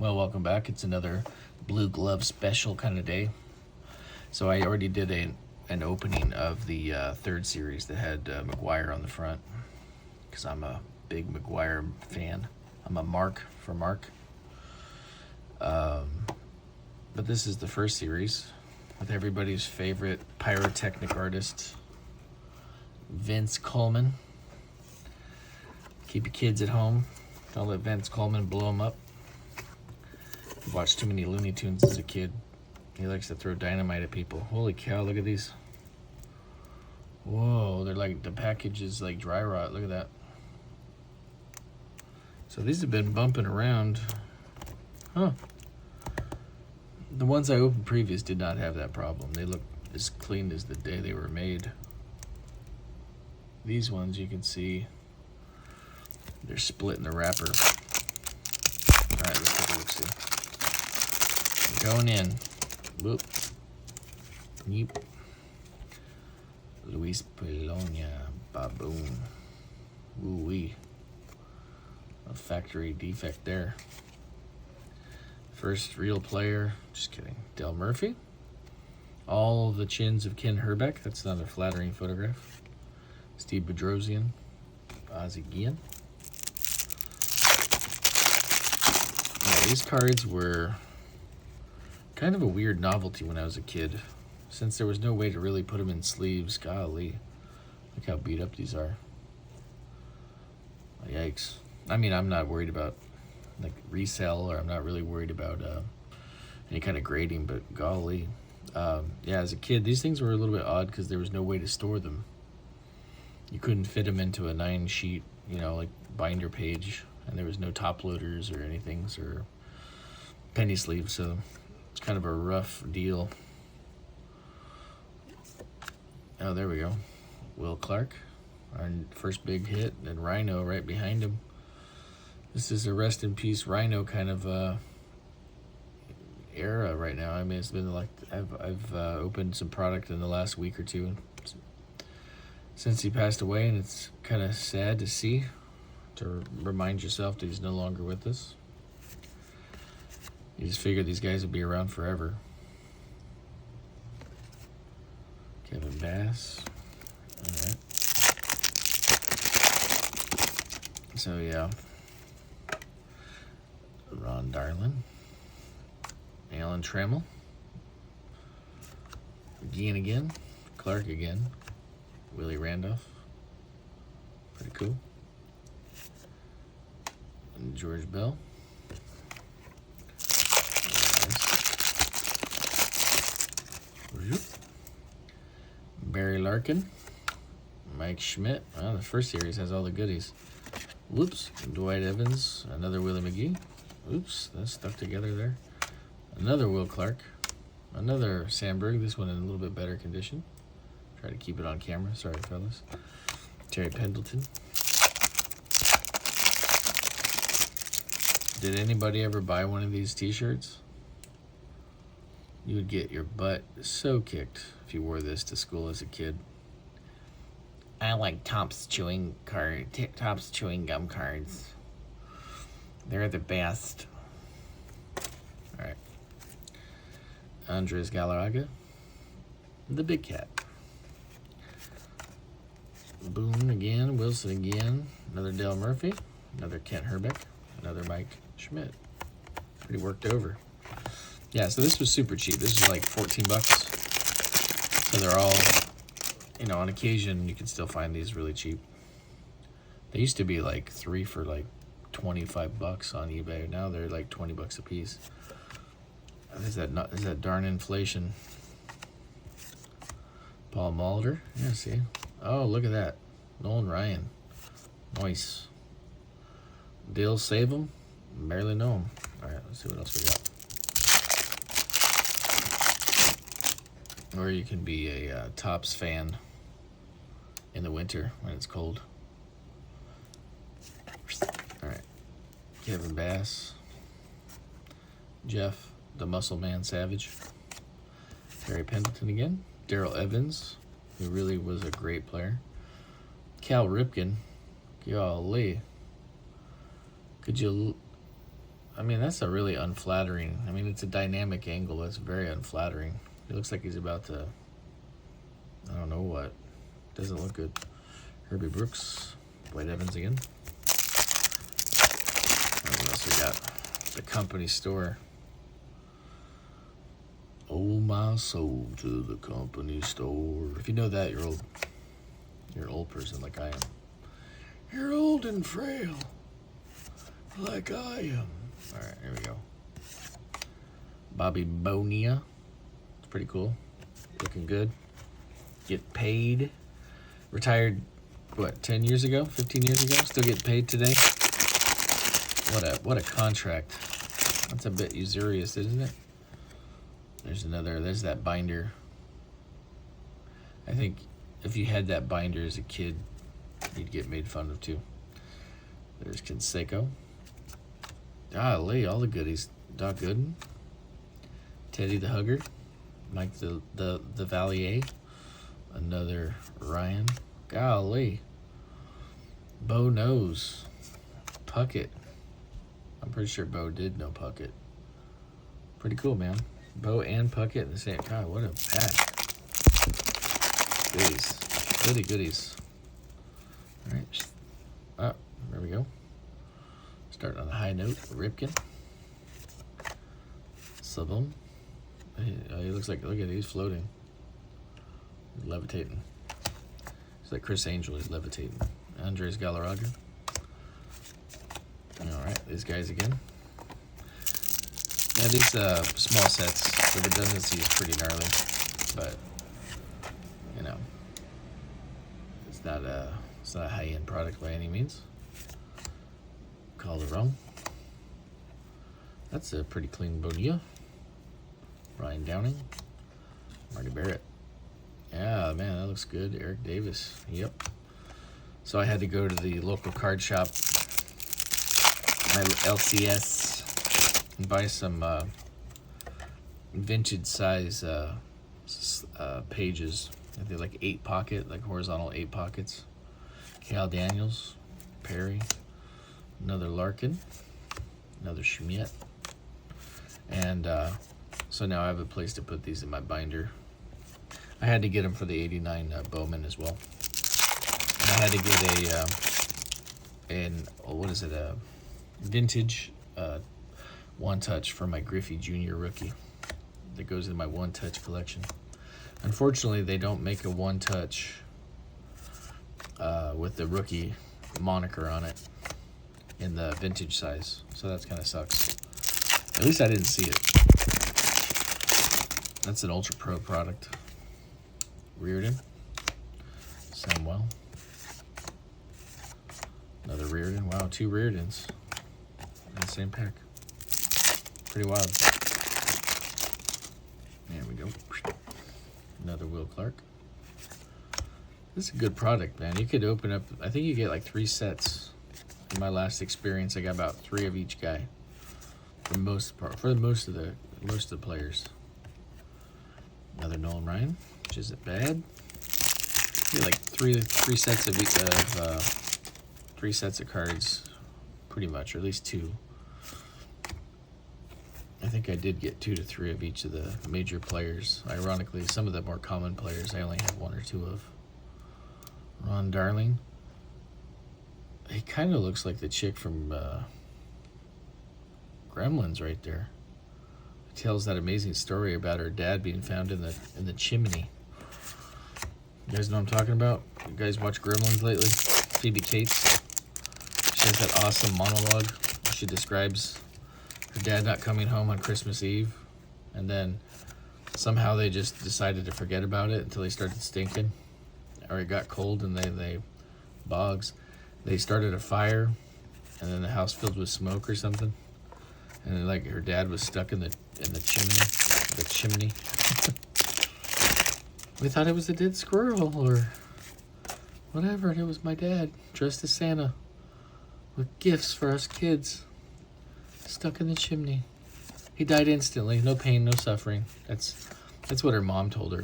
Well, welcome back. It's another Blue Glove special kind of day. So I already did an opening of the third series that had McGuire on the front, because I'm a big McGuire fan. I'm a mark for Mark. But this is the first series with everybody's favorite pyrotechnic artist, Vince Coleman. Keep your kids at home. Don't let Vince Coleman blow them up. I watched too many Looney Tunes as a kid. He likes to throw dynamite at people. Holy cow, look at these. Whoa, they're like, the package is like dry rot. Look at that. So these have been bumping around. Huh. The ones I opened previous did not have that problem. They look as clean as the day they were made. These ones you can see, they're split in the wrapper. All right, let's take a look-see. Going in. Whoop. Yeep. Luis Polonia. Baboon. Woo-wee. A factory defect there. First real player. Just kidding. Del Murphy. All the chins of Ken Herbeck. That's another flattering photograph. Steve Bedrosian. Ozzie Guillen. Yeah, these cards were kind of a weird novelty when I was a kid, since there was no way to really put them in sleeves. Golly, look how beat up these are. Yikes. I mean, I'm not worried about like resell, or I'm not really worried about any kind of grading, but golly. Yeah, as a kid, these things were a little bit odd because there was no way to store them. You couldn't fit them into a 9-sheet, like binder page, and there was no top loaders or anything, or penny sleeves, so it's kind of a rough deal. Oh, there we go. Will Clark, our first big hit, and Rhino right behind him. This is a rest in peace Rhino kind of era right now. I mean, it's been like I've opened some product in the last week or two since he passed away, and it's kind of sad to see, to remind yourself that he's no longer with us. You just figured these guys would be around forever. Kevin Bass. All right. So, yeah. Ron Darlin. Alan Trammell. Guillen again. Clark again. Willie Randolph. Pretty cool. And George Bell. Barry Larkin, Mike Schmidt. Oh, the first series has all the goodies. Whoops. Dwight Evans, another Willie McGee. Oops, that's stuck together there. Another Will Clark, another Sandberg. This one in a little bit better condition. Try to keep it on camera. Sorry, fellas. Terry Pendleton. Did anybody ever buy one of these t-shirts? You would get your butt so kicked if you wore this to school as a kid. I like Topps chewing gum cards. They're the best. All right. Andres Galarraga, the Big Cat. Boone again, Wilson again, another Del Murphy, another Kent Herbeck, another Mike Schmidt. Pretty worked over. Yeah, so this was super cheap. This is like 14 bucks. So they're all, on occasion you can still find these really cheap. They used to be like 3 for like 25 bucks on eBay. Now they're like 20 bucks a piece. Is that darn inflation? Paul Molitor. Yeah, see. Oh, look at that. Nolan Ryan. Nice. Dale Save 'em? Barely know him. All right, let's see what else we got. Or you can be a Topps fan in the winter when it's cold. All right. Kevin Bass. Jeff, the Muscle Man Savage. Terry Pendleton again. Darrell Evans, who really was a great player. Cal Ripken. Golly. Could you I mean, that's a really unflattering. I mean, it's a dynamic angle. That's very unflattering. It looks like he's about to, I don't know what. Doesn't look good. Herbie Brooks, White Evans again. What else we got? The Company Store. Oh, my soul to the Company Store. If you know that, you're old. You're an old person like I am. You're old and frail like I am. All right, here we go. Bobby Bonilla. It's pretty cool. Looking good. Get paid. Retired, what, 10 years ago? 15 years ago? Still getting paid today? What a contract. That's a bit usurious, isn't it? There's that binder. I think if you had that binder as a kid, you'd get made fun of too. There's Canseco. Golly, all the goodies. Doc Gooden. Teddy the Hugger. Mike the Valier. Another Ryan. Golly. Bo knows. Puckett. I'm pretty sure Bo did know Puckett. Pretty cool, man. Bo and Puckett in the same. God, what a pack. Goodies. Goodies. All right. Oh, there we go. Starting on a high note. Ripken. Subum. He looks like, look at it, he's floating. He's levitating. He's like Chris Angel, he's levitating. Andres Galarraga. Alright, these guys again. Yeah, these small sets, the redundancy is pretty gnarly, but, you know, it's not a high-end product by any means. Calderon. That's a pretty clean Bonilla. Ryan Downing. Marty Barrett. Yeah, man, that looks good. Eric Davis. Yep. So I had to go to the local card shop, my LCS, and buy some vintage size pages. I think like 8-pocket, like horizontal 8 pockets. Cal Daniels, Perry, another Larkin, another Schmidt, and so now I have a place to put these in my binder. I had to get them for the 89 Bowman as well. And I had to get a vintage One Touch for my Griffey Jr. rookie that goes in my One Touch collection. Unfortunately, they don't make a One Touch with the rookie moniker on it in the vintage size, so that's kind of sucks. At least I didn't see it. That's an Ultra Pro product. Reardon. Samwell. Another Reardon. Wow, 2 Reardons in the same pack. Pretty wild. There we go. Another Will Clark. This is a good product, man. You could open up, I think you get like 3 sets. In my last experience, I got about 3 of each guy. For most of the players. Another Nolan Ryan, which isn't bad. You get like three sets of 3 sets of cards, pretty much, or at least 2. I think I did get 2 to 3 of each of the major players. Ironically, some of the more common players I only have 1 or 2 of. Ron Darling. He kind of looks like the chick from Gremlins right there. It tells that amazing story about her dad being found in the chimney. You guys know what I'm talking about? You guys watch Gremlins lately? Phoebe Cates. She has that awesome monologue. She describes her dad not coming home on Christmas Eve, and then somehow they just decided to forget about it until he started stinking, or it got cold and they They started a fire, and then the house filled with smoke or something, and then, like, her dad was stuck in the chimney. We thought it was a dead squirrel or whatever, and it was my dad dressed as Santa with gifts for us kids, stuck in the chimney. He died instantly, no pain, no suffering. That's what her mom told her.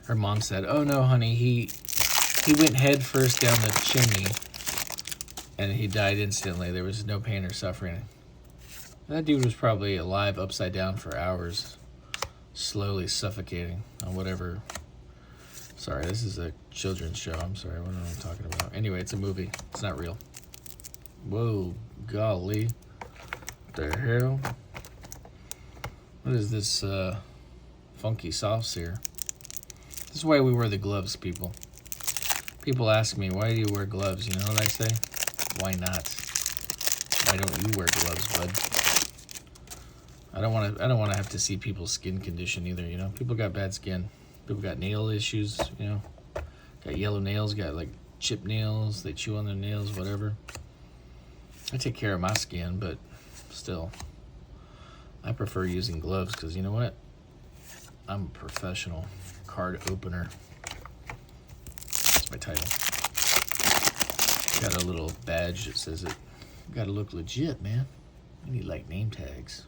Her mom said, "Oh no, honey, he went head first down the chimney, and he died instantly. There was no pain or suffering." That dude was probably alive upside down for hours, slowly suffocating on whatever. Sorry, this is a children's show. I'm sorry, what am I talking about? Anyway, it's a movie. It's not real. Whoa, golly. What the hell? What is this funky sauce here? This is why we wear the gloves, people. People ask me, why do you wear gloves? You know what I say? Why not? Why don't you wear gloves, bud? I don't want to have to see people's skin condition either, you know? People got bad skin. People got nail issues, you know? Got yellow nails, got like chip nails, they chew on their nails, whatever. I take care of my skin, but still, I prefer using gloves because you know what? I'm a professional card opener. That's my title. Got a little badge that says it. Gotta look legit, man. I need like name tags.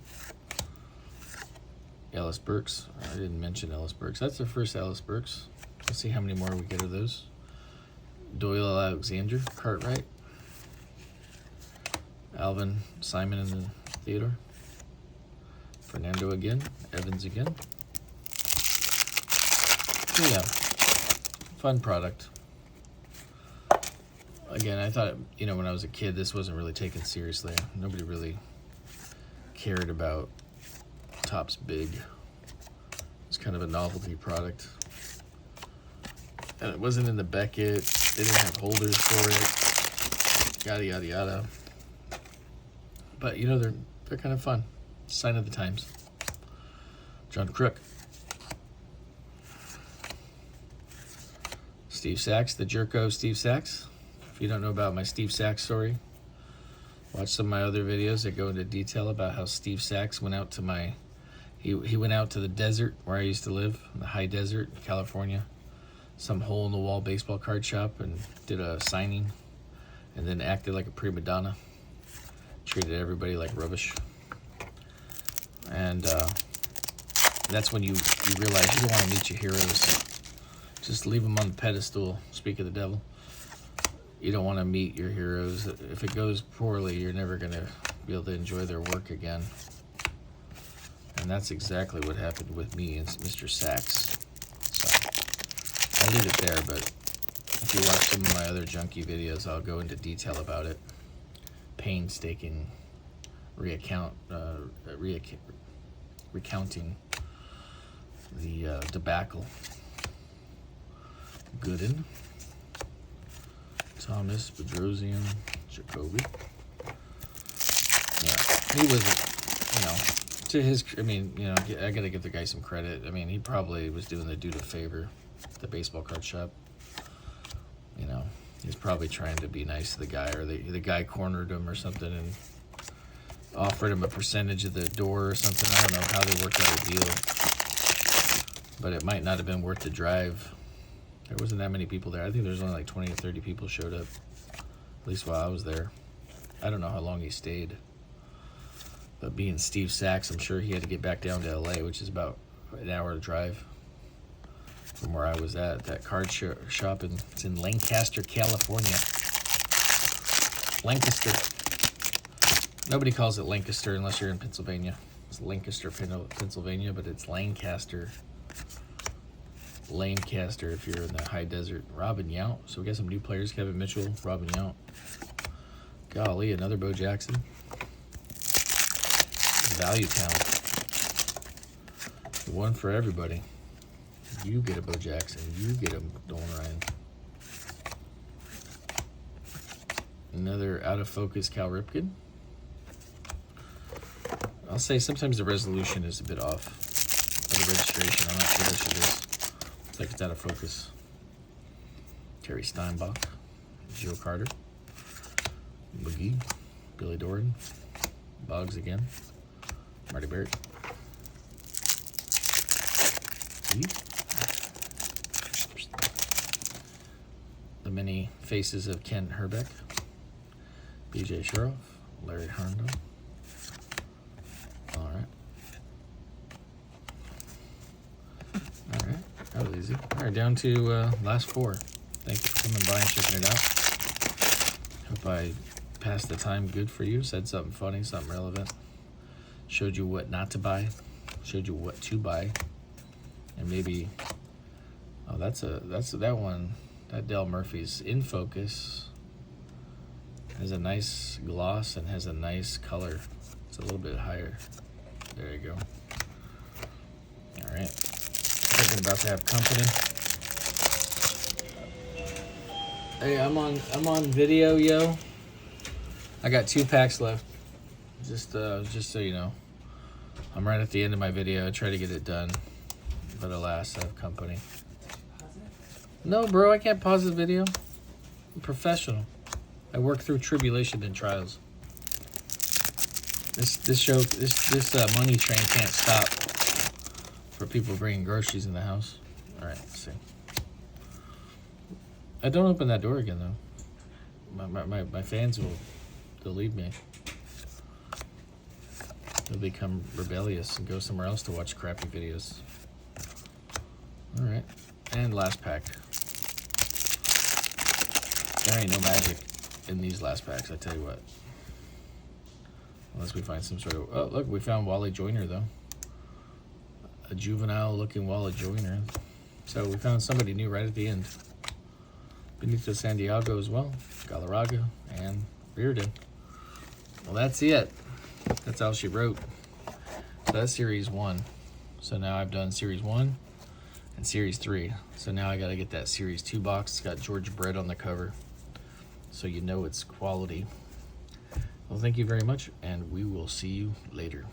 Ellis Burks. I didn't mention Ellis Burks. That's the first Ellis Burks. Let's see how many more we get of those. Doyle Alexander, Cartwright. Alvin Simon and Theodore. Fernando again. Evans again. So yeah, fun product. Again, I thought, you know, when I was a kid, this wasn't really taken seriously. Nobody really cared about Topps Big. It's kind of a novelty product. And it wasn't in the Beckett. They didn't have holders for it. Yada, yada, yada. But, you know, they're kind of fun. Sign of the times. John Crook. Steve Sachs, the Jerko Steve Sachs. If you don't know about my Steve Sachs story, watch some of my other videos that go into detail about how Steve Sachs went out to he went out to the desert where I used to live, in the high desert in California, some hole-in-the-wall baseball card shop, and did a signing, and then acted like a prima donna, treated everybody like rubbish. And that's when you realize you don't want to meet your heroes. Just leave them on the pedestal, speak of the devil. You don't want to meet your heroes. If it goes poorly, you're never going to be able to enjoy their work again. And that's exactly what happened with me and Mr. Sachs. So I'll leave it there, but if you watch some of my other junkie videos, I'll go into detail about it. Painstaking recounting the debacle. Gooden, Thomas, Bedrosian, Jacoby. Yeah, he was, you know, to his, I mean, you know, I gotta give the guy some credit. I mean, he probably was doing the dude a favor, the baseball card shop. You know, he's probably trying to be nice to the guy, or the guy cornered him or something and offered him a percentage of the door or something. I don't know how they worked out a deal, but it might not have been worth the drive. There wasn't that many people there. I think there's only like 20 or 30 people showed up, at least while I was there. I don't know how long he stayed. But being Steve Sachs, I'm sure he had to get back down to LA, which is about an hour drive from where I was at. That card shop, it's in Lancaster, California. Lancaster. Nobody calls it Lancaster unless you're in Pennsylvania. It's Lancaster, Pennsylvania, but it's Lancaster. Lancaster if you're in the high desert. Robin Yount. So we got some new players. Kevin Mitchell, Robin Yount. Golly, another Bo Jackson. Value talent. One for everybody. You get a Bo Jackson. You get a Nolan Ryan. Another out of focus Cal Ripken. I'll say sometimes the resolution is a bit off. Or the registration. I'm not sure which it is. It's like it's out of focus. Terry Steinbach. Joe Carter. McGee. Billy Doran. Boggs again. Marty Barrett. The many faces of Ken Herbeck. BJ Sherriff. Larry Herndon. All right. That was easy. All right, down to last four. Thank you for coming by and checking it out. Hope I passed the time good for you. Said something funny, something relevant. Showed you what not to buy. Showed you what to buy. And maybe, oh, that's that one. That Del Murphy's in focus. Has a nice gloss and has a nice color. It's a little bit higher. There you go. All right. I think I'm about to have company. Hey, I'm on video, yo. I got 2 packs left. Just so you know, I'm right at the end of my video. I try to get it done, but alas, I have company. No, bro, I can't pause the video. I'm professional. I work through tribulation and trials. This money train can't stop for people bringing groceries in the house. All right, let's see. Don't open that door again, though. My fans will leave me. They'll become rebellious and go somewhere else to watch crappy videos. All right, and last pack. There ain't no magic in these last packs, I tell you what. Unless we find some sort of... Oh, look, we found Wally Joyner, though. A juvenile-looking Wally Joyner. So we found somebody new right at the end. Benito Santiago as well. Galarraga and Reardon. Well, that's it. That's all she wrote. So that's Series 1. So now I've done Series 1 and Series 3. So now I got to get that Series 2 box. It's got George Brett on the cover. So you know it's quality. Well, thank you very much, and we will see you later.